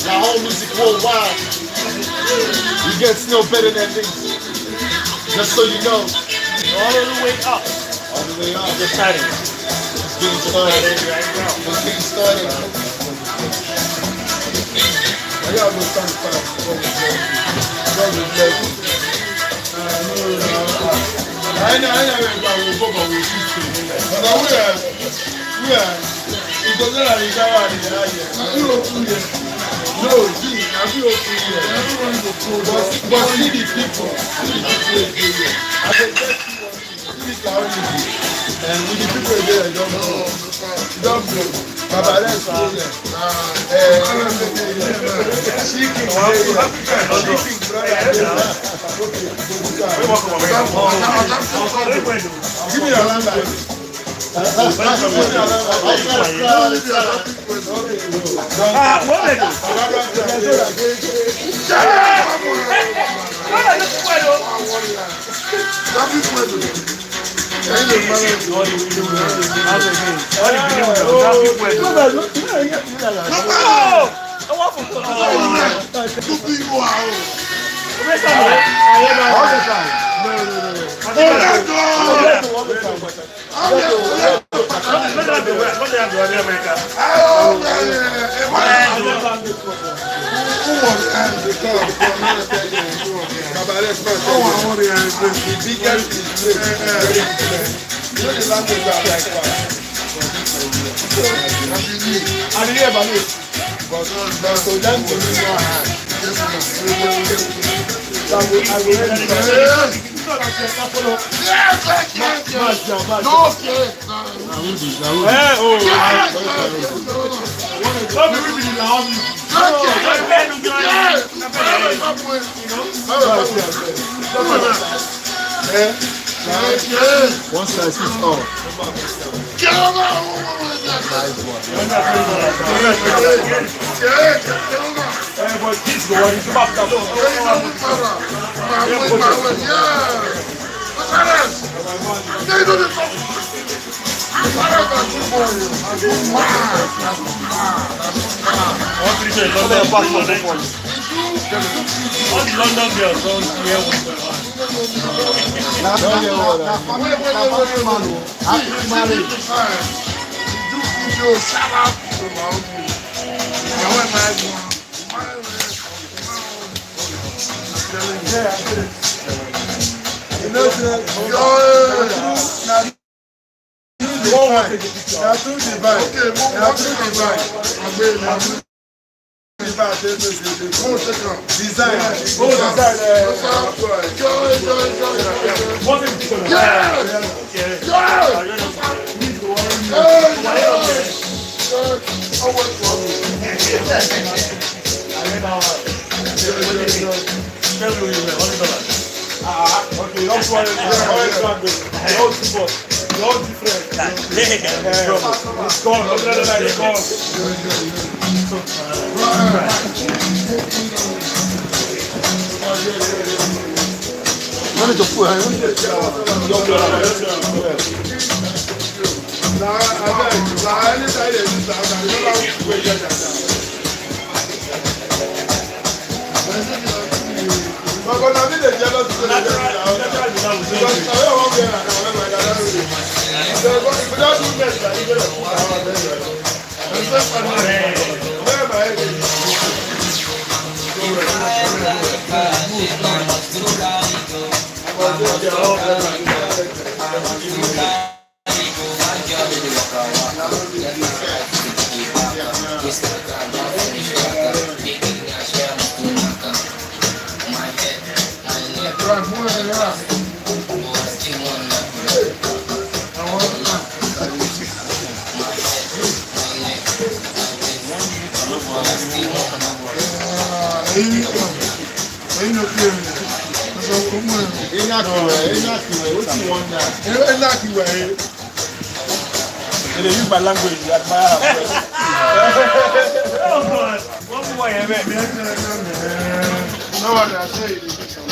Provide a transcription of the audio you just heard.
The whole music worldwide. You get no better than this. Just so you know. All the way up. All the way up. Just starting. It's getting started. It's getting started. I gotta go stand fast. I know we'll go, but we'll see. We are. It doesn't have a shower in the area. No, see, I feel okay here. But see the people. I can just see the community. And with the people there, I don't know. Don't know. Baba, let's go there. Chicken, brother. Give me your land. One size fits all. Nice one. All the London girls don't hear what My language, you admire. Oh, God. One more, No one has said it.